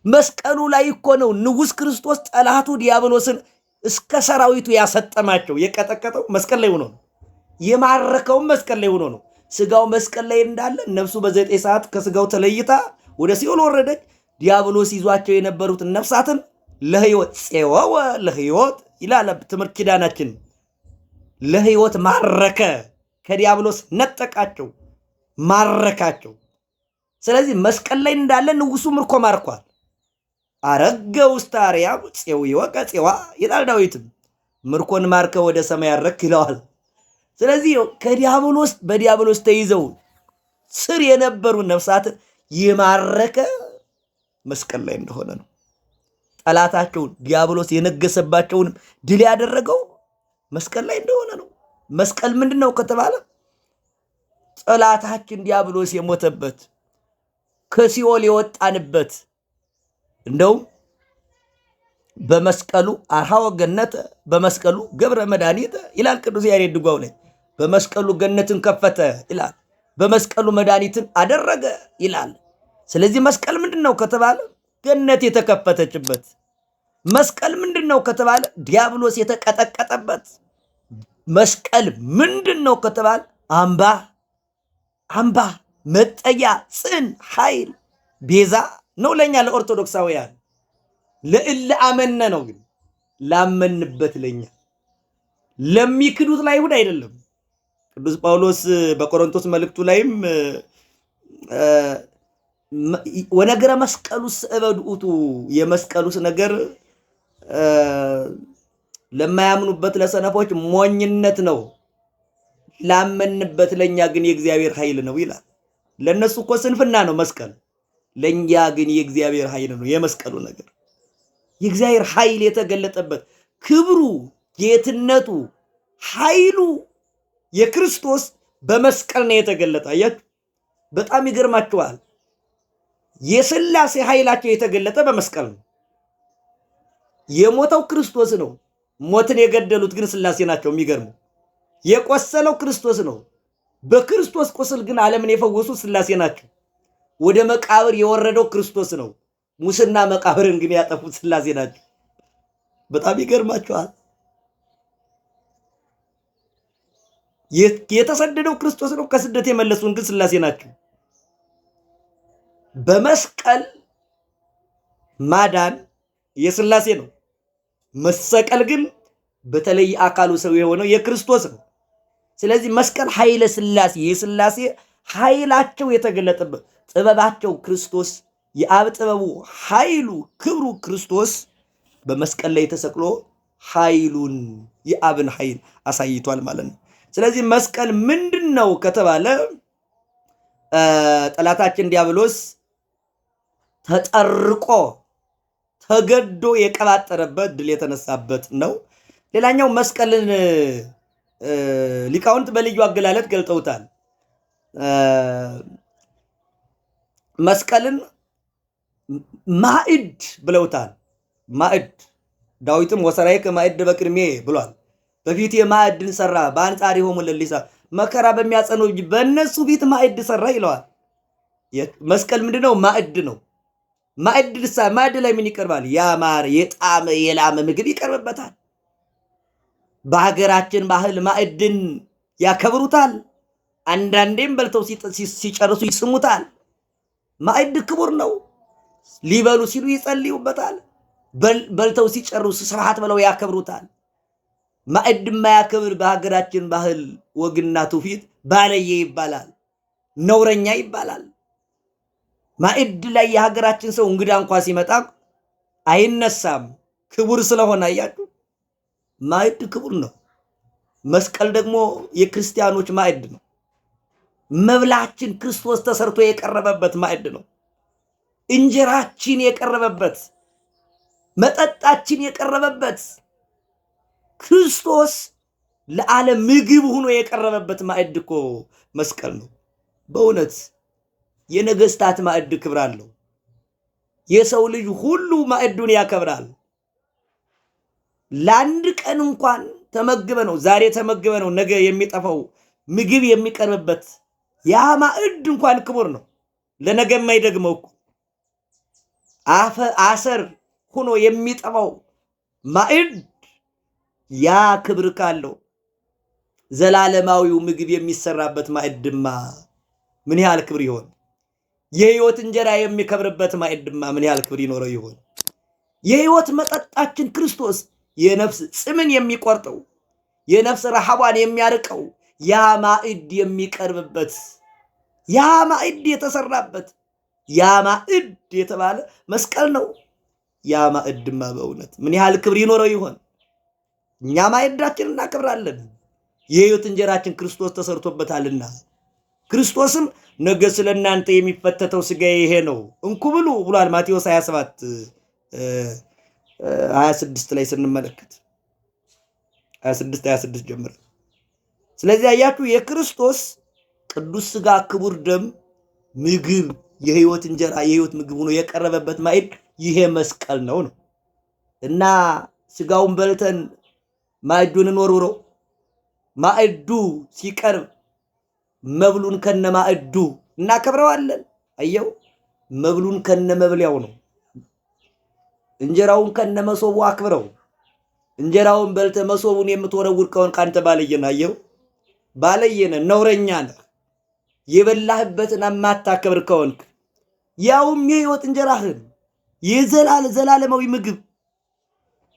መስቀሉ ላይ እኮ ነው ንጉሥ ክርስቶስ ጠላቱ ዲያብሎስን እስከ ሰራዊቱ ያሰጠማቸው። የቀጠቀጠው መስቀል ላይ ሆኖ ነው። የማረከውም መስቀል ላይ ሆኖ ነው። ስጋው መስቀል ላይ እንዳለ ነፍሱ በ9 ሰዓት ከስጋው ተለይታ ወደ ሲኦል ወረደች። ዲያብሎስ ይዟቸው የነበሩትን ነፍሳትን ለሕይወት ፄወወ ለሕይወት ይላል ትምህርት ኪዳናችን። ለሕይወት ማረከ፣ ከዲያብሎስ ነጠቃቸው፣ ማረካቸው። ስለዚህ መስቀል ላይ እንዳለ ንጉሱ ምርኮ ማርኳል። አረገ ውስተ አርያም ፄዊወ ከፄዋ ይላል ዳዊትም። ምርኮን ማርከ ወደ ሰማይ ያረክ ይለዋል። ስለዚህ ከዲያብሎስ በዲያብሎስ ተይዘው ስር የነበሩ ነፍሳትን የማረከ መስቀል ላይ እንደሆነ ነው። ጠላታቸውን ዲያብሎስ የነገሰባቸውን ድል ያደረገው መስቀል ላይ እንደሆነ ነው። መስቀል ምንድን ነው ከተባለ ጠላታችን ዲያብሎስ የሞተበት ከሲኦል የወጣንበት እንደውም በመስቀሉ አርሃወ ገነተ በመስቀሉ ገብረ መድኃኒት ይላል ቅዱስ ያሬድ ድጓው ላይ። በመስቀሉ ገነትን ከፈተ ይላል፣ በመስቀሉ መድኃኒትን አደረገ ይላል። ስለዚህ መስቀል ምንድን ነው ከተባለ ገነት የተከፈተችበት። መስቀል ምንድን ነው ከተባለ ዲያብሎስ የተቀጠቀጠበት። መስቀል ምንድን ነው ከተባለ አምባ መጠጊያ፣ ጽን፣ ኃይል፣ ቤዛ ነው ለእኛ ለኦርቶዶክሳውያን። ለእለ አመነ ነው ግን ላመንበት ለኛ፣ ለሚክዱት ለአይሁድ አይደለም። ቅዱስ ጳውሎስ በቆሮንቶስ መልእክቱ ላይም ወነገረ መስቀሉስ እበድ ውእቱ፣ የመስቀሉስ ነገር ለማያምኑበት ለሰነፎች ሞኝነት ነው፣ ላመንበት ለኛ ግን የእግዚአብሔር ኃይል ነው ይላል። ለነሱ እኮ ስንፍና ነው መስቀል፣ ለኛ ግን የእግዚአብሔር ኃይል ነው። የመስቀሉ ነገር የእግዚአብሔር ኃይል የተገለጠበት ክብሩ፣ ጌትነቱ፣ ኃይሉ የክርስቶስ በመስቀል ነው የተገለጠ። አያችሁ፣ በጣም ይገርማችኋል። የሥላሴ ኃይላቸው የተገለጠ በመስቀል ነው። የሞተው ክርስቶስ ነው። ሞትን የገደሉት ግን ሥላሴ ናቸው። የሚገርመው የቆሰለው ክርስቶስ ነው። በክርስቶስ ቁስል ግን ዓለምን የፈወሱት ሥላሴ ናቸው። ወደ መቃብር የወረደው ክርስቶስ ነው። ሙስና መቃብርን ግን ያጠፉት ሥላሴ ናቸው። በጣም ይገርማችኋል። የተሰደደው ክርስቶስ ነው። ከስደት የመለሱን ግን ሥላሴ ናቸው። በመስቀል ማዳን የሥላሴ ነው። መሰቀል ግን በተለይ አካሉ ሰው የሆነው የክርስቶስ ነው። ስለዚህ መስቀል ኃይለ ሥላሴ፣ የሥላሴ ኃይላቸው የተገለጠበት፣ ጥበባቸው ክርስቶስ፣ የአብ ጥበቡ፣ ኃይሉ፣ ክብሩ ክርስቶስ በመስቀል ላይ ተሰቅሎ ኃይሉን የአብን ኃይል አሳይቷል ማለት ነው። ስለዚህ መስቀል ምንድን ነው ከተባለ ጠላታችን ዲያብሎስ ተጠርቆ ተገዶ የቀባጠረበት ድል የተነሳበት ነው። ሌላኛው መስቀልን ሊቃውንት በልዩ አገላለጥ ገልጠውታል። መስቀልን ማዕድ ብለውታል። ማዕድ ዳዊትም ወሰራይከ ማዕድ በቅድሜ ብሏል። በፊት ማዕድን ሰራ በአንጻሪሆሙ ለሊሳ፣ መከራ በሚያጸኑ በእነሱ ፊት ማዕድ ሰራ ይለዋል። መስቀል ምንድነው? ማዕድ ነው። ማዕድ ላይ ምን ይቀርባል? ያማረ የጣመ የላመ ምግብ ይቀርብበታል። በሀገራችን ባህል ማዕድን ያከብሩታል። አንዳንዴም በልተው ሲጨርሱ ይስሙታል። ማዕድ ክቡር ነው። ሊበሉ ሲሉ ይጸልዩበታል። በልተው ሲጨርሱ ስብሐት ብለው ያከብሩታል። ማዕድ የማያከብር በሀገራችን ባህል ወግና ትውፊት ባለየ ይባላል፣ ነውረኛ ይባላል። ማዕድ ላይ የሀገራችን ሰው እንግዳ እንኳ ሲመጣ አይነሳም፣ ክቡር ስለሆነ። አያችሁ፣ ማዕድ ክቡር ነው። መስቀል ደግሞ የክርስቲያኖች ማዕድ ነው። መብላችን ክርስቶስ ተሰርቶ የቀረበበት ማዕድ ነው። እንጀራችን የቀረበበት፣ መጠጣችን የቀረበበት፣ ክርስቶስ ለዓለም ምግብ ሆኖ የቀረበበት ማዕድ እኮ መስቀል ነው። በእውነት የነገስታት ማዕድ ክብር አለው። የሰው ልጅ ሁሉ ማዕዱን ያከብራል። ለአንድ ቀን እንኳን ተመግበ ነው ዛሬ ተመግበ ነው ነገ የሚጠፋው ምግብ የሚቀርብበት ያ ማዕድ እንኳን ክቡር ነው። ለነገ የማይደግመው እኮ አሰር ሆኖ የሚጠፋው ማዕድ ያ ክብር ካለው ዘላለማዊው ምግብ የሚሰራበት ማዕድማ ምን ያህል ክብር ይሆን? የሕይወት እንጀራ የሚከብርበት ማዕድማ ምን ያህል ክብር ይኖረው ይሆን? የሕይወት መጠጣችን ክርስቶስ የነፍስ ጽምን የሚቆርጠው የነፍስ ረሃቧን የሚያርቀው ያ ማዕድ የሚቀርብበት ያ ማዕድ የተሰራበት ያ ማዕድ የተባለ መስቀል ነው። ያ ማዕድማ በእውነት ምን ያህል ክብር ይኖረው ይሆን? እኛ ማዕዳችን እናከብራለን። የሕይወት እንጀራችን ክርስቶስ ተሰርቶበታልና ክርስቶስም ነገ ስለ እናንተ የሚፈተተው ሥጋዬ ይሄ ነው እንኩ ብሉ ብሏል። ማቴዎስ 27:26 ላይ ስንመለከት 26 ጀምረን። ስለዚህ አያችሁ የክርስቶስ ቅዱስ ሥጋ ክቡር ደም ምግብ የሕይወት እንጀራ የሕይወት ምግብ ሆኖ የቀረበበት ማዕድ ይሄ መስቀል ነው እና ሥጋውን በልተን ማዕዱን እንወርውረው። ማዕዱ ሲቀርብ መብሉን ከነ ማዕዱ እናከብረዋለን። አየው መብሉን ከነ መብሊያው ነው። እንጀራውን ከነ መሶቡ አክብረው። እንጀራውን በልተ መሶቡን የምትወረውር ከሆነ ካንተ ባለየና አየው ባለየነ ነውረኛ ነህ። የበላህበትን የማታከብር ከሆንክ ያውም የሕይወት እንጀራህን ዘላለማዊ ምግብ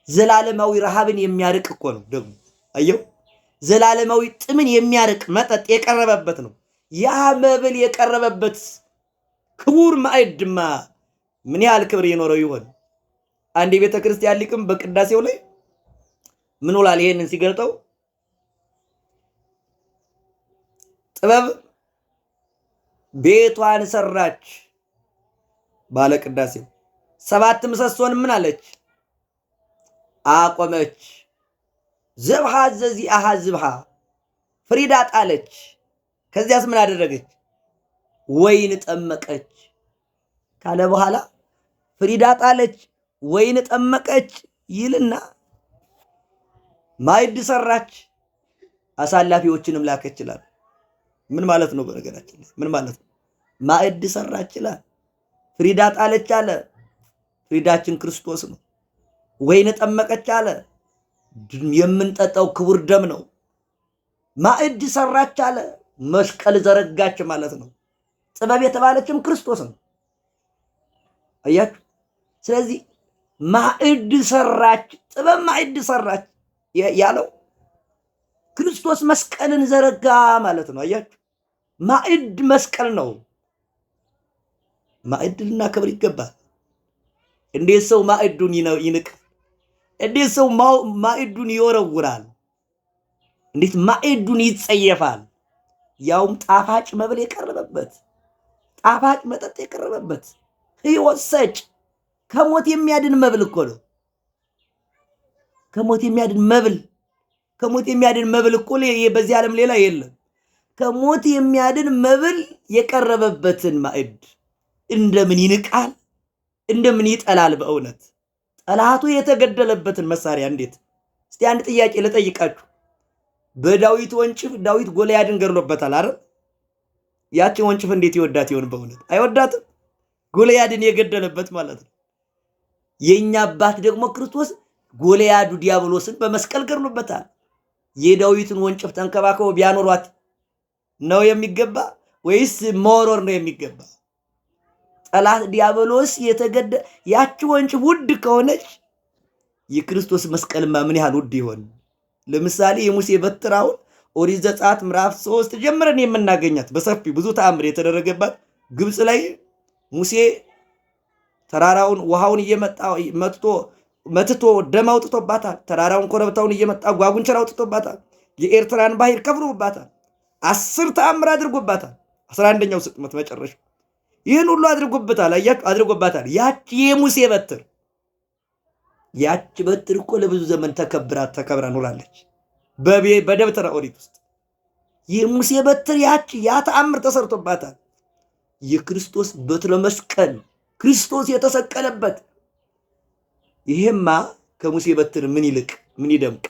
ዘላለማዊ ረሃብን የሚያርቅ እኮ ነው ደግሞ አየው ዘላለማዊ ጥምን የሚያርቅ መጠጥ የቀረበበት ነው። ያ መብል የቀረበበት ክቡር ማዕድማ ምን ያህል ክብር ይኖረው ይሆን? አንድ የቤተ ክርስቲያን ሊቅም በቅዳሴው ላይ ምን ውላል? ይሄንን ሲገልጠው ጥበብ ቤቷን ሰራች ባለ ቅዳሴው 7 ምሰሶን ምን አለች? አቆመች። ዘብሃ ዘዚአሃ ዝብሃ ፍሪዳ ጣለች። ከዚያስ ምን አደረገች? ወይን ጠመቀች ካለ በኋላ ፍሪዳ ጣለች፣ ወይን ጠመቀች ይልና ማዕድ ሰራች፣ አሳላፊዎችንም ላከች ይላል። ምን ማለት ነው? በነገራችን ላይ ምን ማለት ነው? ማዕድ ሰራች ይላል። ፍሪዳ ጣለች አለ። ፍሪዳችን ክርስቶስ ነው። ወይን ጠመቀች አለ። የምንጠጣው ክቡር ደም ነው። ማዕድ ሰራች አለ። መስቀል ዘረጋች ማለት ነው። ጥበብ የተባለችም ክርስቶስ ነው። አያችሁ። ስለዚህ ማዕድ ሰራች፣ ጥበብ ማዕድ ሰራች ያለው ክርስቶስ መስቀልን ዘረጋ ማለት ነው። አያችሁ። ማዕድ መስቀል ነው። ማዕድ ልናከብር ይገባል። እንዴት ሰው ማዕዱን ይንቃል? እንዴት ሰው ማዕዱን ይወረውራል? እንዴት ማዕዱን ይጸየፋል? ያውም ጣፋጭ መብል የቀረበበት ጣፋጭ መጠጥ የቀረበበት ሕይወት ሰጭ ከሞት የሚያድን መብል እኮ ነው። ከሞት የሚያድን መብል እኮ በዚህ ዓለም ሌላ የለም። ከሞት የሚያድን መብል የቀረበበትን ማዕድ እንደምን ይንቃል? እንደምን ይጠላል? በእውነት ጠላቱ የተገደለበትን መሳሪያ እንዴት! እስቲ አንድ ጥያቄ ልጠይቃችሁ። በዳዊት ወንጭፍ ዳዊት ጎልያድን ገድሎበታል አይደል? ያችን ወንጭፍ እንዴት ይወዳት ይሆን? በእውነት አይወዳትም። ጎልያድን የገደለበት ማለት ነው። የኛ አባት ደግሞ ክርስቶስ ጎልያዱ ዲያብሎስን በመስቀል ገድሎበታል። የዳዊትን ወንጭፍ ተንከባክበው ቢያኖሯት ነው የሚገባ ወይስ መወረር ነው የሚገባ? ጠላት ዲያብሎስ ያቺ ወንጭፍ ውድ ከሆነች የክርስቶስ መስቀልማ ምን ያህል ውድ ይሆን? ለምሳሌ የሙሴ በትር አሁን ኦሪት ዘጸአት ምዕራፍ 3 ጀምረን የምናገኛት በሰፊ ብዙ ተአምር የተደረገባት ግብፅ ላይ ሙሴ ተራራውን ውሃውን እየመጣ መትቶ ደም አውጥቶባታል። ተራራውን ኮረብታውን እየመጣ ጓጉንቸር አውጥቶባታል። የኤርትራን ባህር ከፍሎባታል። 10 ተአምር አድርጎባታል። 11ኛው ስጥመት መጨረሻ ይህን ሁሉ አድርጎበታል። አያችሁ አድርጎባታል። ያቺ የሙሴ በትር ያቺ በትር እኮ ለብዙ ዘመን ተከብራ ኖራለች በደብተራ ኦሪት ውስጥ። የሙሴ በትር ያቺ ያ ተአምር ተሰርቶባታል። የክርስቶስ በትረ መስቀል ክርስቶስ የተሰቀለበት ይሄማ ከሙሴ በትር ምን ይልቅ ምን ይደምቅ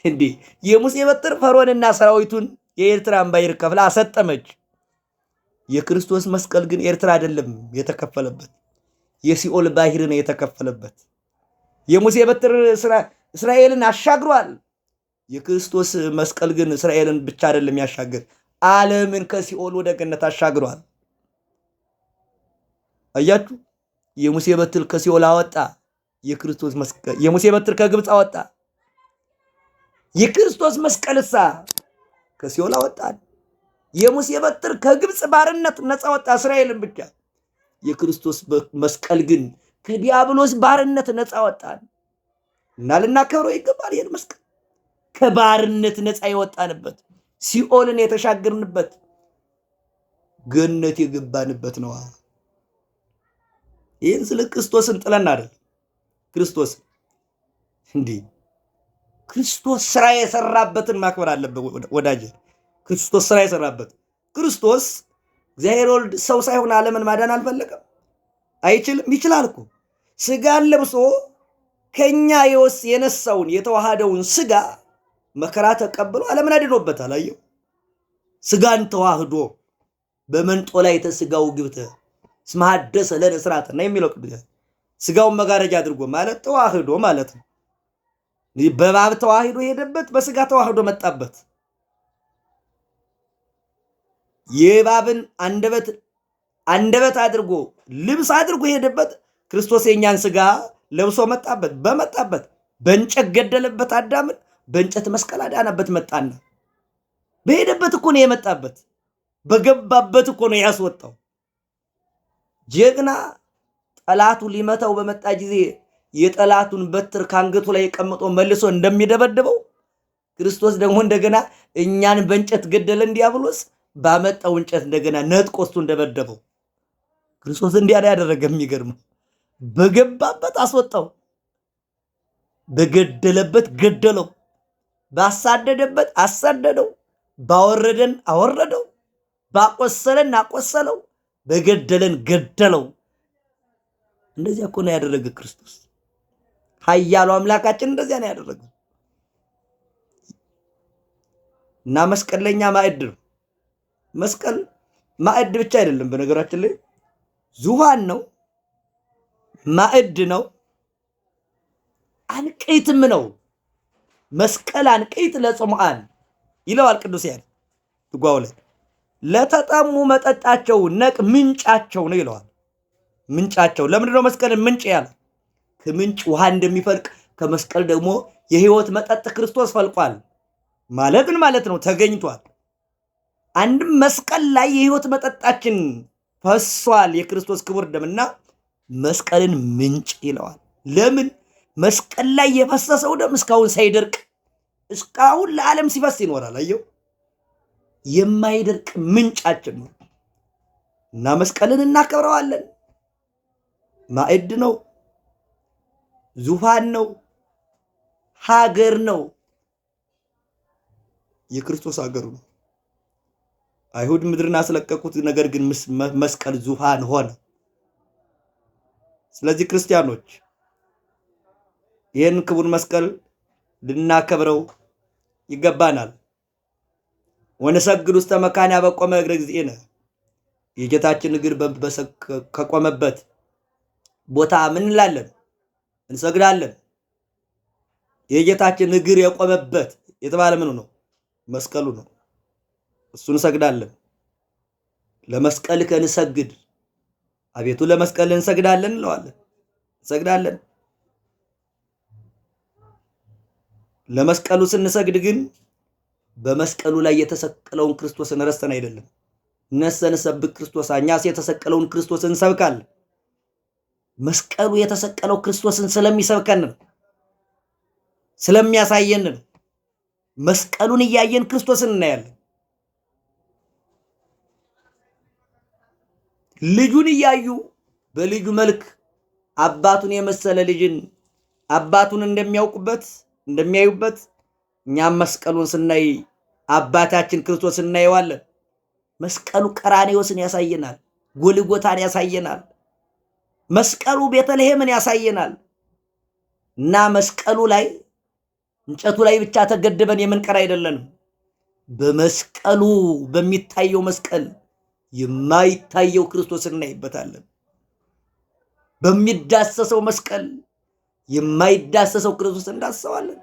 እንዴ! የሙሴ በትር ፈርዖንና ሰራዊቱን የኤርትራን ባህር ከፍላ አሰጠመች። የክርስቶስ መስቀል ግን ኤርትራ አይደለም የተከፈለበት። የሲኦል ባህር ነው የተከፈለበት። የሙሴ በትር እስራኤልን አሻግሯል። የክርስቶስ መስቀል ግን እስራኤልን ብቻ አይደለም ያሻገር፣ ዓለምን ከሲኦል ወደ ገነት አሻግሯል። አያችሁ፣ የሙሴ በትር ከሲኦል አወጣ። የክርስቶስ መስቀል የሙሴ በትር ከግብፅ አወጣ። የክርስቶስ መስቀልሳ ከሲኦል አወጣን። የሙሴ በትር ከግብፅ ባርነት ነፃ ወጣ እስራኤልን ብቻ። የክርስቶስ መስቀል ግን ከዲያብሎስ ባርነት ነፃ ወጣን እና ልናከብረው ይገባል። ይህን መስቀል ከባርነት ነፃ የወጣንበት፣ ሲኦልን የተሻገርንበት፣ ገነት የገባንበት ነው። ይህን ስለ ክርስቶስን ጥለን አይደል? ክርስቶስ እንዲህ ክርስቶስ ስራ የሰራበትን ማክበር አለበት ወዳጅ። ክርስቶስ ስራ የሰራበት ክርስቶስ እግዚአብሔር ወልድ ሰው ሳይሆን ዓለምን ማዳን አልፈለገም? አይችልም? ይችላል እኮ። ስጋን ለብሶ ከኛ የነሳውን የተዋሃደውን ስጋ መከራ ተቀብሎ ዓለምን አድኖበታል። አየው፣ ስጋን ተዋህዶ በመንጦ ላይ ተስጋው ግብተ እስመ ሐደሰ ለነ ሥርዓተ የሚለው ቅዱስ ስጋውን መጋረጃ አድርጎ ማለት ተዋህዶ ማለት ነው። በባብ ተዋህዶ ሄደበት፣ በስጋ ተዋህዶ መጣበት። የባብን አንደበት አድርጎ ልብስ አድርጎ ሄደበት። ክርስቶስ የኛን ስጋ ለብሶ መጣበት። በመጣበት በእንጨት ገደለበት አዳምን፣ በእንጨት መስቀል አዳነበት። መጣና በሄደበት እኮ ነው የመጣበት። በገባበት እኮ ነው ያስወጣው። ጀግና ጠላቱ ሊመታው በመጣ ጊዜ የጠላቱን በትር ካንገቱ ላይ ቀምጦ መልሶ እንደሚደበድበው ክርስቶስ ደግሞ እንደገና እኛን በእንጨት ገደለ ዲያብሎስ ባመጣው እንጨት እንደገና ነጥቆ እሱን ደበደበው። ክርስቶስ እንዲያ ያደረገ የሚገርመው በገባበት አስወጣው፣ በገደለበት ገደለው፣ ባሳደደበት አሳደደው፣ ባወረደን አወረደው፣ ባቆሰለን አቆሰለው፣ በገደለን ገደለው። እንደዚያ እኮ ነው ያደረገ ክርስቶስ። ኃያሉ አምላካችን እንደዚያ ነው ያደረገው እና መስቀል ለኛ ማዕድ ነው። መስቀል ማዕድ ብቻ አይደለም፣ በነገራችን ላይ ዙፋን ነው፣ ማዕድ ነው፣ አንቅይትም ነው። መስቀል አንቅይት ለጽሙዓን ይለዋል ቅዱስ ያሬድ ትጓው ላይ። ለተጠሙ መጠጣቸው ነቅ ምንጫቸው ነው ይለዋል። ምንጫቸው ለምንድን ነው መስቀልን ምንጭ ያለ? ከምንጭ ውሃ እንደሚፈልቅ ከመስቀል ደግሞ የሕይወት መጠጥ ክርስቶስ ፈልቋል ማለትን ማለት ነው፣ ተገኝቷል። አንድም መስቀል ላይ የሕይወት መጠጣችን ፈሷል የክርስቶስ ክቡር ደምና መስቀልን ምንጭ ይለዋል። ለምን? መስቀል ላይ የፈሰሰው ደም እስካሁን ሳይደርቅ እስካሁን ለዓለም ሲፈስ ይኖራል። አየው፣ የማይደርቅ ምንጫችን ነው እና መስቀልን እናከብረዋለን። ማዕድ ነው፣ ዙፋን ነው፣ ሀገር ነው። የክርስቶስ ሀገሩ ነው። አይሁድ ምድርን አስለቀቁት፣ ነገር ግን መስቀል ዙፋን ሆነ። ስለዚህ ክርስቲያኖች ይህን ክቡር መስቀል ልናከብረው ይገባናል። ወነሰግድ ውስተ መካነ በቆመ እግረ እግዚእነ፣ የጌታችን እግር ከቆመበት ቦታ ምን እንላለን? እንሰግዳለን። የጌታችን እግር የቆመበት የተባለ ምኑ ነው? መስቀሉ ነው። እሱን እንሰግዳለን። ለመስቀል ከንሰግድ፣ አቤቱ ለመስቀል እንሰግዳለን እንለዋለን። እንሰግዳለን። ለመስቀሉ ስንሰግድ ግን በመስቀሉ ላይ የተሰቀለውን ክርስቶስን ረስተን አይደለም። እነሰን ሰብክ ክርስቶስ፣ እኛስ የተሰቀለውን ክርስቶስን እንሰብካለን። መስቀሉ የተሰቀለው ክርስቶስን ስለሚሰብከን ነው፣ ስለሚያሳየን ነው። መስቀሉን እያየን ክርስቶስን እናያለን። ልጁን እያዩ በልጁ መልክ አባቱን የመሰለ ልጅን አባቱን እንደሚያዩበት እኛም መስቀሉን ስናይ አባታችን ክርስቶስን እናየዋለን። መስቀሉ ቀራንዮስን ያሳየናል፣ ጎልጎታን ያሳየናል፣ መስቀሉ ቤተልሔምን ያሳየናል። እና መስቀሉ ላይ እንጨቱ ላይ ብቻ ተገድበን የምንቀር አይደለንም። በመስቀሉ በሚታየው መስቀል የማይታየው ክርስቶስን እናይበታለን። በሚዳሰሰው መስቀል የማይዳሰሰው ክርስቶስ እንዳስሰዋለን።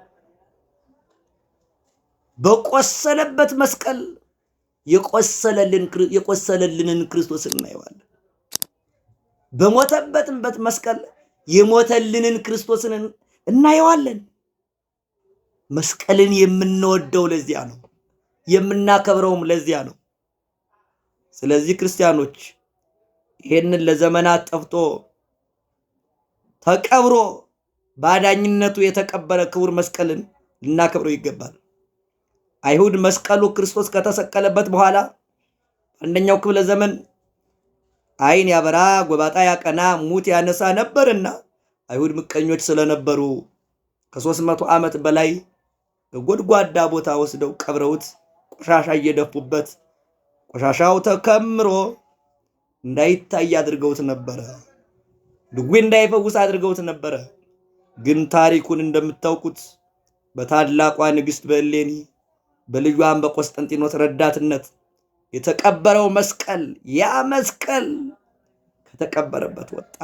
በቆሰለበት መስቀል የቆሰለልንን ክርስቶስ እናየዋለን። በሞተበትበት መስቀል የሞተልንን ክርስቶስን እናየዋለን። መስቀልን የምንወደው ለዚያ ነው፣ የምናከብረውም ለዚያ ነው። ስለዚህ ክርስቲያኖች ይሄንን ለዘመናት ጠፍቶ ተቀብሮ ባዳኝነቱ የተቀበረ ክቡር መስቀልን ልናከብረው ይገባል። አይሁድ መስቀሉ ክርስቶስ ከተሰቀለበት በኋላ አንደኛው ክፍለ ዘመን ዓይን ያበራ ጎባጣ ያቀና ሙት ያነሳ ነበርና አይሁድ ምቀኞች ስለነበሩ ከ300 ዓመት በላይ በጎድጓዳ ቦታ ወስደው ቀብረውት ቆሻሻ እየደፉበት ቆሻሻው ተከምሮ እንዳይታይ አድርገውት ነበረ። ድዌ እንዳይፈውስ አድርገውት ነበረ። ግን ታሪኩን እንደምታውቁት በታላቋ ንግሥት በእሌኒ በልጇም በቆስጠንጢኖስ ረዳትነት የተቀበረው መስቀል ያ መስቀል ከተቀበረበት ወጣ።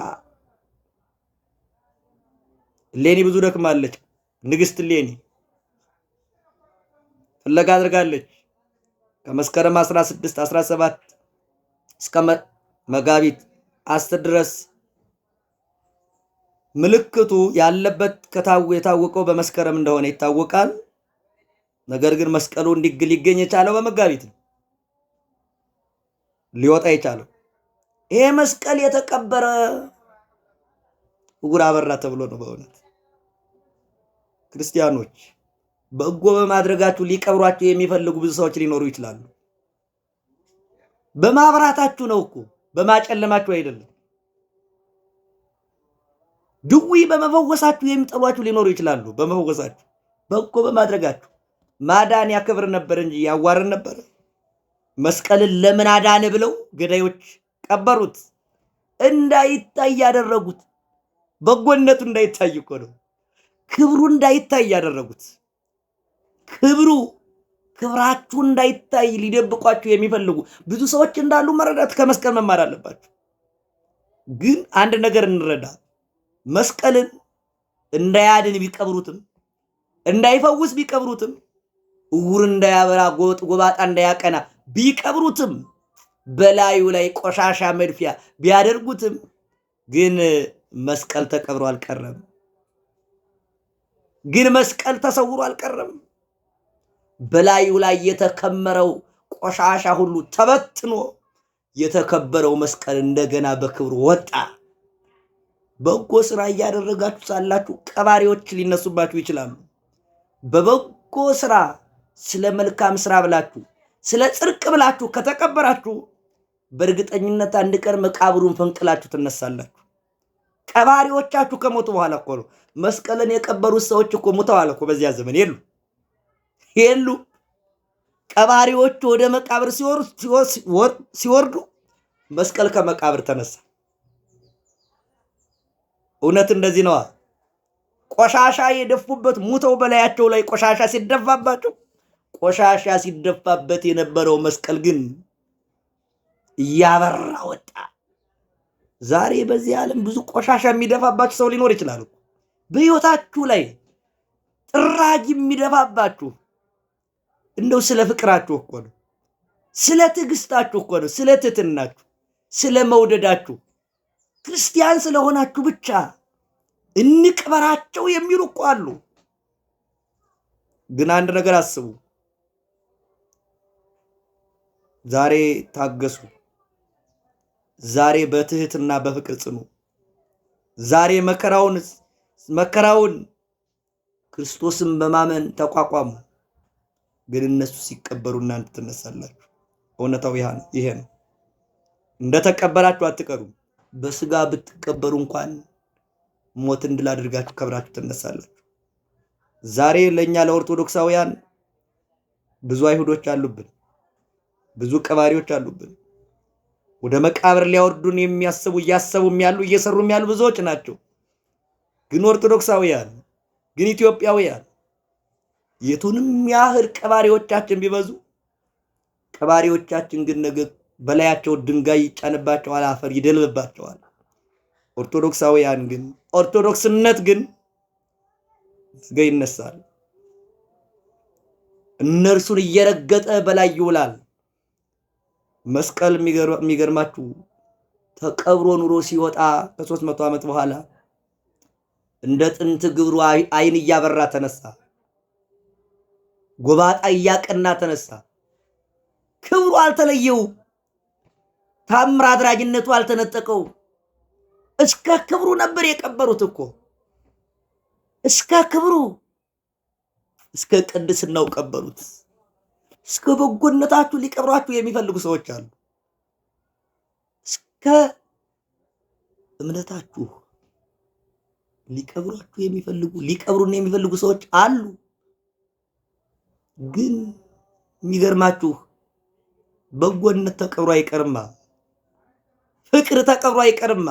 እሌኒ ብዙ ደክማለች። ንግሥት እሌኒ ፍለጋ አድርጋለች። ከመስከረም 16 17 እስከ መጋቢት 10 ድረስ ምልክቱ ያለበት የታወቀው በመስከረም እንደሆነ ይታወቃል። ነገር ግን መስቀሉ ሊገኝ የቻለው በመጋቢት ነው ሊወጣ የቻለው። ይሄ መስቀል የተቀበረ ዕውር አበራ ተብሎ ነው። በእውነት ክርስቲያኖች በጎ በማድረጋችሁ ሊቀብሯችሁ የሚፈልጉ ብዙ ሰዎች ሊኖሩ ይችላሉ። በማብራታችሁ ነው እኮ በማጨለማችሁ አይደለም። ድዊ በመፈወሳችሁ የሚጠሏችሁ ሊኖሩ ይችላሉ። በመፈወሳችሁ በጎ በማድረጋችሁ ማዳን ያከብር ነበር እንጂ ያዋርን ነበር። መስቀልን ለምን አዳነ ብለው ገዳዮች ቀበሩት። እንዳይታይ ያደረጉት በጎነቱ እንዳይታይ እኮ ነው። ክብሩ እንዳይታይ ያደረጉት። ክብራችሁ እንዳይታይ ሊደብቋችሁ የሚፈልጉ ብዙ ሰዎች እንዳሉ መረዳት ከመስቀል መማር አለባችሁ። ግን አንድ ነገር እንረዳ። መስቀልን እንዳያድን ቢቀብሩትም እንዳይፈውስ ቢቀብሩትም ዕውር እንዳያበራ ጎባጣ እንዳያቀና ቢቀብሩትም በላዩ ላይ ቆሻሻ መድፊያ ቢያደርጉትም ግን መስቀል ተቀብሮ አልቀረም። ግን መስቀል ተሰውሮ አልቀረም። በላዩ ላይ የተከመረው ቆሻሻ ሁሉ ተበትኖ የተከበረው መስቀል እንደገና በክብሩ ወጣ። በጎ ስራ እያደረጋችሁ ሳላችሁ ቀባሪዎች ሊነሱባችሁ ይችላሉ። በበጎ ስራ ስለ መልካም ስራ ብላችሁ ስለ ጽድቅ ብላችሁ ከተቀበራችሁ በእርግጠኝነት አንድ ቀን መቃብሩን ፈንቅላችሁ ትነሳላችሁ። ቀባሪዎቻችሁ ከሞቱ በኋላ እኮ ነው። መስቀልን የቀበሩት ሰዎች እኮ ሞተዋል እኮ በዚያ ዘመን የሉ። ቀባሪዎቹ ወደ መቃብር ሲወርዱ መስቀል ከመቃብር ተነሳ። እውነት እንደዚህ ነዋ። ቆሻሻ የደፉበት ሙተው በላያቸው ላይ ቆሻሻ ሲደፋባቸው ቆሻሻ ሲደፋበት የነበረው መስቀል ግን እያበራ ወጣ። ዛሬ በዚህ ዓለም ብዙ ቆሻሻ የሚደፋባችሁ ሰው ሊኖር ይችላል። በሕይወታችሁ ላይ ጥራጊ የሚደፋባችሁ እንደው ስለ ፍቅራችሁ እኮ ነው፣ ስለ ትዕግስታችሁ እኮ ነው፣ ስለ ትሕትናችሁ፣ ስለ መውደዳችሁ ክርስቲያን ስለሆናችሁ ብቻ እንቅበራቸው የሚሉ እኮ አሉ። ግን አንድ ነገር አስቡ። ዛሬ ታገሱ። ዛሬ በትህትና በፍቅር ጽኑ። ዛሬ መከራውን ክርስቶስን በማመን ተቋቋሙ። ግን እነሱ ሲቀበሩ እናንተ ትነሳላችሁ። እውነታው ይሄ ነው። እንደተቀበራችሁ አትቀሩም። በስጋ ብትቀበሩ እንኳን ሞትን ድል አድርጋችሁ ከብራችሁ ትነሳላችሁ። ዛሬ ለኛ ለኦርቶዶክሳውያን ብዙ አይሁዶች አሉብን፣ ብዙ ቀባሪዎች አሉብን። ወደ መቃብር ሊያወርዱን የሚያስቡ እያሰቡም ያሉ እየሰሩም ያሉ ብዙዎች ናቸው። ግን ኦርቶዶክሳውያን ግን ኢትዮጵያውያን የቱንም ያህል ቀባሪዎቻችን ቢበዙ ቀባሪዎቻችን ግን ነገ በላያቸው ድንጋይ ይጫንባቸዋል፣ አፈር ይደልብባቸዋል። ኦርቶዶክሳውያን ግን ኦርቶዶክስነት ግን ነገ ይነሳል። እነርሱን እየረገጠ በላይ ይውላል። መስቀል የሚገርማችሁ ተቀብሮ ኑሮ ሲወጣ ከ300 ዓመት በኋላ እንደ ጥንት ግብሩ አይን እያበራ ተነሳ። ጎባጣ እያቀና ተነሳ። ክብሩ አልተለየው። ታምር አድራጊነቱ አልተነጠቀው። እስከ ክብሩ ነበር የቀበሩት እኮ እስከ ክብሩ እስከ ቅድስናው ቀበሩት። እስከ በጎነታችሁ ሊቀብሯችሁ የሚፈልጉ ሰዎች አሉ። እስከ እምነታችሁ ሊቀብሯችሁ ሊቀብሩን የሚፈልጉ ሰዎች አሉ። ግን የሚገርማችሁ በጎነት ተቀብሮ አይቀርማ። ፍቅር ተቀብሮ አይቀርማ።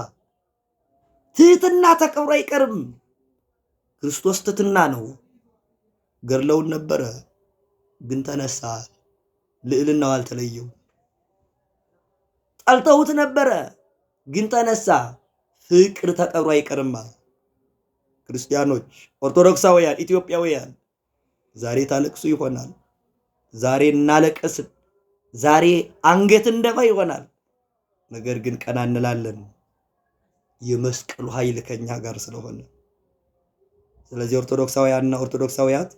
ትህትና ተቀብሮ አይቀርም። ክርስቶስ ትህትና ነው። ገድለውን ነበረ ግን ተነሳ። ልዕልናው አልተለየው። ጠልተውት ነበረ ግን ተነሳ። ፍቅር ተቀብሮ አይቀርማ። ክርስቲያኖች፣ ኦርቶዶክሳውያን፣ ኢትዮጵያውያን ዛሬ ታለቅሱ ይሆናል። ዛሬ እናለቅስ፣ ዛሬ አንገት እንደፋ ይሆናል። ነገር ግን ቀና እንላለን። የመስቀሉ ኃይል ከኛ ጋር ስለሆነ። ስለዚህ ኦርቶዶክሳውያንና ኦርቶዶክሳውያት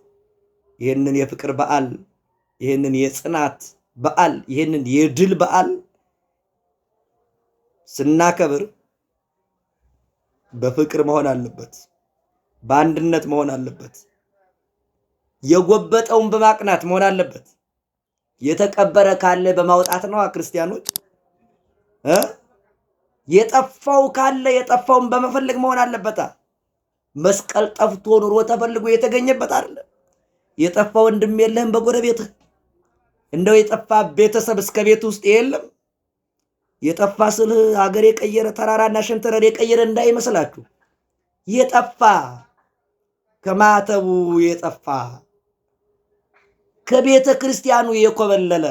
ይህንን የፍቅር በዓል፣ ይህንን የጽናት በዓል፣ ይህንን የድል በዓል ስናከብር በፍቅር መሆን አለበት፣ በአንድነት መሆን አለበት። የጎበጠውን በማቅናት መሆን አለበት። የተቀበረ ካለ በማውጣት ነው። ክርስቲያኖች የጠፋው ካለ የጠፋውን በመፈለግ መሆን አለበት። መስቀል ጠፍቶ ኑሮ ተፈልጎ የተገኘበት አይደለም። የጠፋ ወንድም የለህም በጎረቤትህ። እንደው የጠፋ ቤተሰብ እስከ ቤት ውስጥ የለም። የጠፋ ስልህ ሀገር የቀየረ ተራራና ሸንተረር የቀየረ እንዳይመስላችሁ። የጠፋ ከማተቡ የጠፋ ከቤተ ክርስቲያኑ የኮበለለ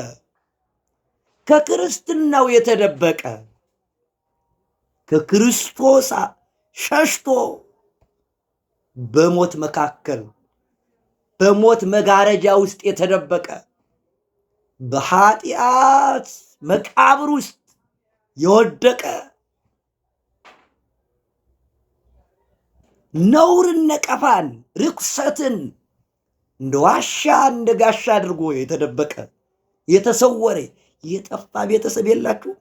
ከክርስትናው የተደበቀ ከክርስቶስ ሸሽቶ በሞት መካከል በሞት መጋረጃ ውስጥ የተደበቀ በኃጢአት መቃብር ውስጥ የወደቀ ነውርን፣ ነቀፋን፣ ርኩሰትን እንደ ዋሻ እንደ ጋሻ አድርጎ የተደበቀ የተሰወረ የጠፋ ቤተሰብ የላችሁ?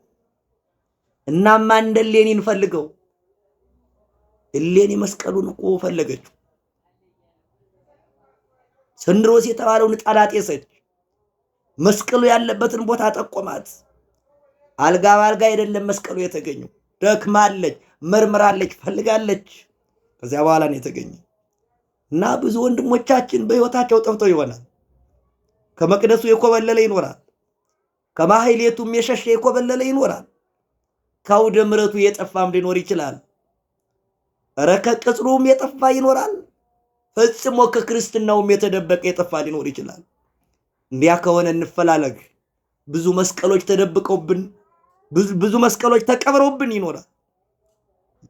እናማ እንደ እሌኒን ፈልገው። እሌኒ መስቀሉን እኮ ፈለገችው። ሰንድሮስ የተባለውን ጣላት የሰች መስቀሉ ያለበትን ቦታ ጠቆማት። አልጋ ባልጋ አይደለም መስቀሉ የተገኘው። ደክማለች፣ መርምራለች፣ ፈልጋለች። ከዚያ በኋላ ነው የተገኘው። እና ብዙ ወንድሞቻችን በሕይወታቸው ጠፍተው ይሆናል። ከመቅደሱ የኮበለለ ይኖራል። ከማህሌቱም የሸሸ የኮበለለ ይኖራል። ከአውደ ምሕረቱ የጠፋም ሊኖር ይችላል። ኧረ ከቅጽሩም የጠፋ ይኖራል። ፈጽሞ ከክርስትናውም የተደበቀ የጠፋ ሊኖር ይችላል። እንዲያ ከሆነ እንፈላለግ። ብዙ መስቀሎች ተደብቀውብን፣ ብዙ መስቀሎች ተቀብረውብን ይኖራል።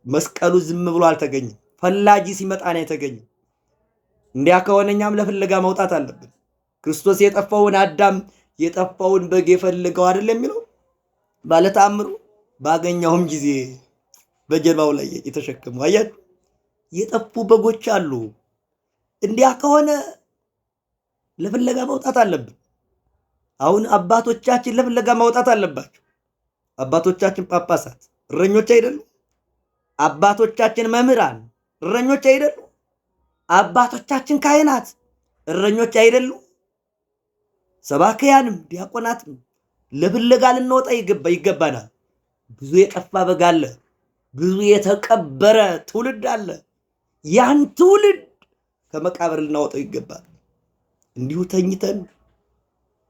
መስቀሉ ዝም ብሎ አልተገኘም። ፈላጊ ሲመጣ ነው የተገኘው። እንዲያ ከሆነ እኛም ለፍለጋ መውጣት አለብን። ክርስቶስ የጠፋውን አዳም የጠፋውን በግ የፈልገው አይደል የሚለው ባለተአምሩ። ባገኘውም ጊዜ በጀርባው ላይ የተሸከመው አያችሁ። የጠፉ በጎች አሉ። እንዲያ ከሆነ ለፍለጋ መውጣት አለብን። አሁን አባቶቻችን ለፍለጋ መውጣት አለባቸው። አባቶቻችን ጳጳሳት እረኞች አይደሉ? አባቶቻችን መምህራን እረኞች አይደሉ? አባቶቻችን ካህናት እረኞች አይደሉ? ሰባክያንም ዲያቆናትም ለፍለጋ ልንወጣ ይገባናል። ብዙ የጠፋ በግ አለ። ብዙ የተቀበረ ትውልድ አለ። ያን ትውልድ ከመቃብር ልናወጣው ይገባል። እንዲሁ ተኝተን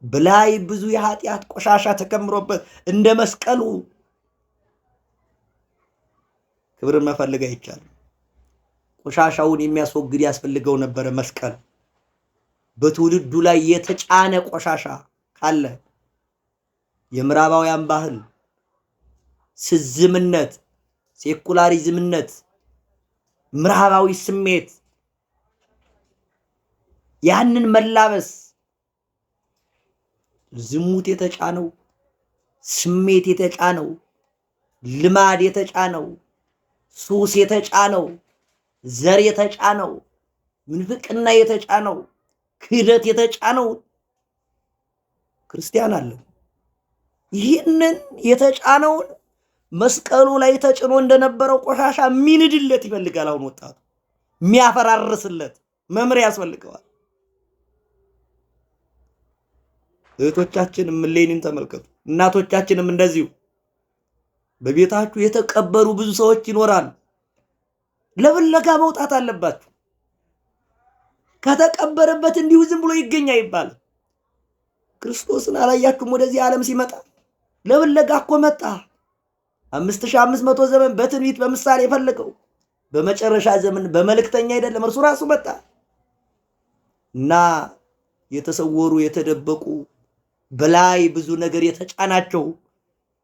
በላይ ብዙ የኃጢአት ቆሻሻ ተከምሮበት እንደ መስቀሉ ክብርን መፈለግ አይቻልም። ቆሻሻውን የሚያስወግድ ያስፈልገው ነበረ መስቀል። በትውልዱ ላይ የተጫነ ቆሻሻ ካለ የምዕራባውያን ባህል፣ ስዝምነት፣ ሴኩላሪዝምነት፣ ምዕራባዊ ስሜት፣ ያንን መላበስ፣ ዝሙት የተጫነው፣ ስሜት የተጫነው፣ ልማድ የተጫነው፣ ሱስ የተጫነው፣ ዘር የተጫነው፣ ምንፍቅና የተጫነው፣ ክህደት የተጫነው ክርስቲያን አለ። ይህንን የተጫነውን መስቀሉ ላይ ተጭኖ እንደነበረው ቆሻሻ ሚንድለት ይፈልጋል። አሁን ወጣቱ የሚያፈራርስለት መምሪያ ያስፈልገዋል። እህቶቻችንም ሌኒን ተመልከቱ፣ እናቶቻችንም እንደዚሁ። በቤታችሁ የተቀበሩ ብዙ ሰዎች ይኖራሉ። ለፍለጋ መውጣት አለባችሁ። ከተቀበረበት እንዲሁ ዝም ብሎ ይገኛ ይባላል። ክርስቶስን አላያችሁም? ወደዚህ ዓለም ሲመጣ ለፍለጋ እኮ መጣ። 5500 ዘመን በትንቢት በምሳሌ የፈለገው በመጨረሻ ዘመን በመልእክተኛ አይደለም፣ እርሱ ራሱ መጣ እና የተሰወሩ የተደበቁ በላይ ብዙ ነገር የተጫናቸው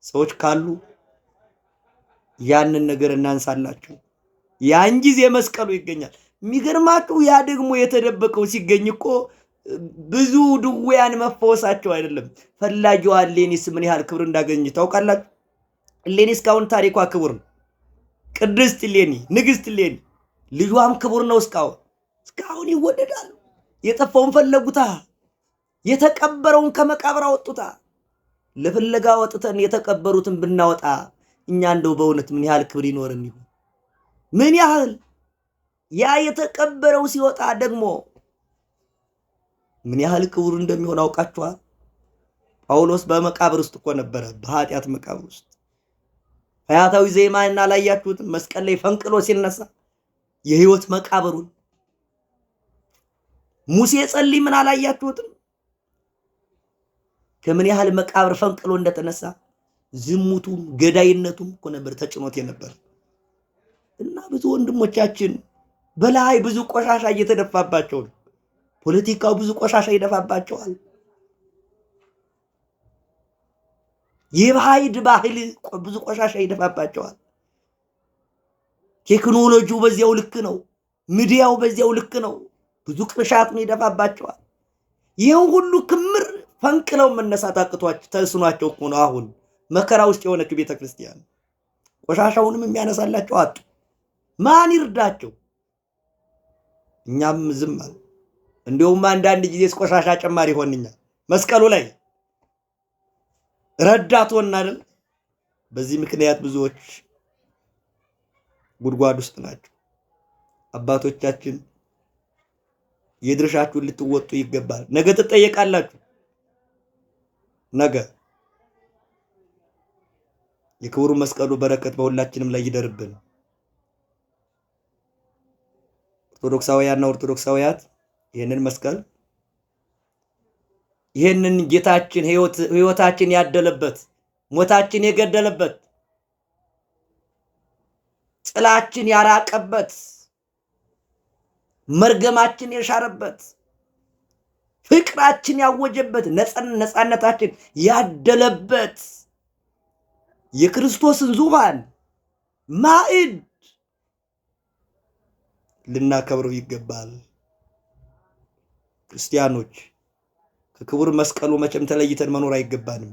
ሰዎች ካሉ ያንን ነገር እናንሳላቸው። ያን ጊዜ መስቀሉ ይገኛል። የሚገርማችሁ ያ ደግሞ የተደበቀው ሲገኝ እኮ ብዙ ድውያን መፈወሳቸው አይደለም። ፈላጊዋ እሌኒስ ምን ያህል ክብር እንዳገኘ ታውቃላችሁ? እሌኒ እስካሁን ታሪኳ ክቡር ነው። ቅድስት እሌኒ፣ ንግሥት እሌኒ ልጇም ክቡር ነው። እስካሁን ይወደዳሉ። የጠፋውን ፈለጉታ፣ የተቀበረውን ከመቃብር አወጡታ። ለፍለጋ ወጥተን የተቀበሩትን ብናወጣ እኛ እንደው በእውነት ምን ያህል ክብር ይኖርን ይሆን? ምን ያህል ያ የተቀበረው ሲወጣ ደግሞ ምን ያህል ክቡር እንደሚሆን አውቃችኋል? ጳውሎስ በመቃብር ውስጥ እኮ ነበረ፣ በኃጢአት መቃብር ውስጥ። ፈያታዊ ዘይማንና አላያችሁትም? መስቀል ላይ ፈንቅሎ ሲነሳ የህይወት መቃብሩን። ሙሴ ጸሊምን አላያችሁትም? ከምን ያህል መቃብር ፈንቅሎ እንደተነሳ። ዝሙቱም ገዳይነቱም እኮ ነበር ተጭኖት የነበር እና ብዙ ወንድሞቻችን በላይ ብዙ ቆሻሻ እየተደፋባቸው ነው። ፖለቲካው ብዙ ቆሻሻ ይደፋባቸዋል። የባዕድ ባህል ብዙ ቆሻሻ ይደፋባቸዋል። ቴክኖሎጂው በዚያው ልክ ነው። ሚዲያው በዚያው ልክ ነው። ብዙ ቅርሻት ይደፋባቸዋል። ይህን ሁሉ ክምር ፈንቅለው መነሳት አቅቷቸው ተስኗቸው እኮ ነው አሁን መከራ ውስጥ የሆነችው ቤተክርስቲያን። ቆሻሻውንም የሚያነሳላቸው አጡ። ማን ይርዳቸው? እኛም ዝም አለ። እንዲሁም አንዳንድ ጊዜ ቆሻሻ ጨማሪ ሆንኛል። መስቀሉ ላይ ረዳት ሆና አይደል? በዚህ ምክንያት ብዙዎች ጉድጓድ ውስጥ ናቸው። አባቶቻችን የድርሻችሁን ልትወጡ ይገባል። ነገ ትጠየቃላችሁ። ነገ የክቡር መስቀሉ በረከት በሁላችንም ላይ ይደርብን። ኦርቶዶክሳውያንና ኦርቶዶክሳውያት ይህንን መስቀል ይህንን ጌታችን ህይወታችን ያደለበት፣ ሞታችን የገደለበት፣ ጥላችን ያራቀበት፣ መርገማችን የሻረበት፣ ፍቅራችን ያወጀበት፣ ነፃነታችን ያደለበት የክርስቶስን ዙፋን ማዕድ ልናከብረው ይገባል። ክርስቲያኖች ከክቡር መስቀሉ መቼም ተለይተን መኖር አይገባንም።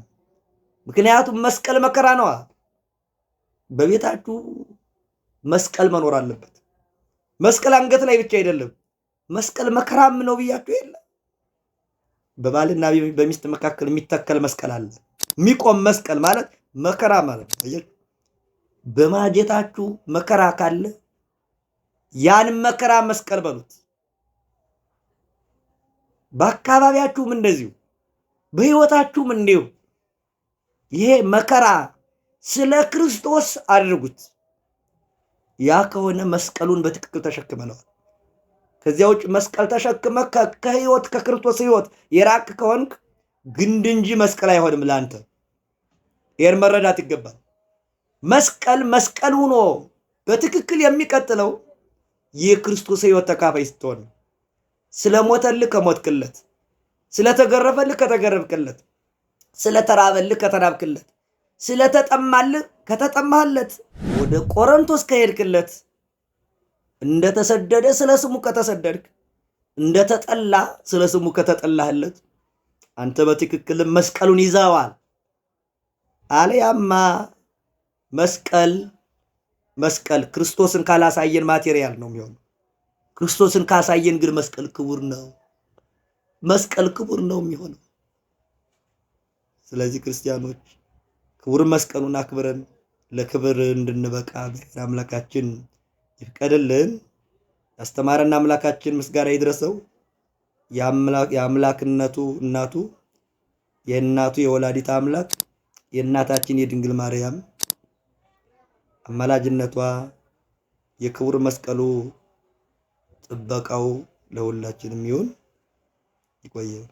ምክንያቱም መስቀል መከራ ነዋ። በቤታችሁ መስቀል መኖር አለበት። መስቀል አንገት ላይ ብቻ አይደለም፣ መስቀል መከራም ነው ብያችሁ የለ። በባልና በሚስት መካከል የሚተከል መስቀል አለ። የሚቆም መስቀል ማለት መከራ ማለት ነው። በማጀታችሁ መከራ ካለ ያን መከራ መስቀል በሉት። በአካባቢያችሁም እንደዚሁ፣ በህይወታችሁም እንዲሁ ይሄ መከራ ስለ ክርስቶስ አድርጉት። ያ ከሆነ መስቀሉን በትክክል ተሸክመነዋል። ከዚያ ውጭ መስቀል ተሸክመ ከህይወት ከክርስቶስ ህይወት የራቅ ከሆንክ ግንድ እንጂ መስቀል አይሆንም ለአንተ። ይሄን መረዳት ይገባል። መስቀል ሆኖ በትክክል የሚቀጥለው የክርስቶስ ህይወት ተካፋይ ስትሆን፣ ስለሞተልህ ከሞትክለት፣ ስለተገረፈልህ ከተገረፍክለት፣ ስለተራበልህ ከተራብክለት፣ ስለተጠማልህ ከተጠማህለት፣ ወደ ቆሮንቶስ ከሄድክለት፣ እንደተሰደደ ስለ ስሙ ከተሰደድክ፣ እንደተጠላ ስለ ስሙ ከተጠላህለት አንተ በትክክል መስቀሉን ይዘዋል። አለያማ መስቀል ክርስቶስን ካላሳየን ማቴሪያል ነው የሚሆነው። ክርስቶስን ካሳየን ግን መስቀል ክቡር ነው። መስቀል ክቡር ነው የሚሆነው። ስለዚህ ክርስቲያኖች ክቡር መስቀሉን አክብረን ለክብር እንድንበቃ አምላካችን ይፍቀድልን። ያስተማረን አምላካችን ምስጋና ይድረሰው። የአምላክነቱ እናቱ የእናቱ የወላዲት አምላክ የእናታችን የድንግል ማርያም አማላጅነቷ የክቡር መስቀሉ ጥበቃው ለሁላችንም ይሁን። ይቆየን።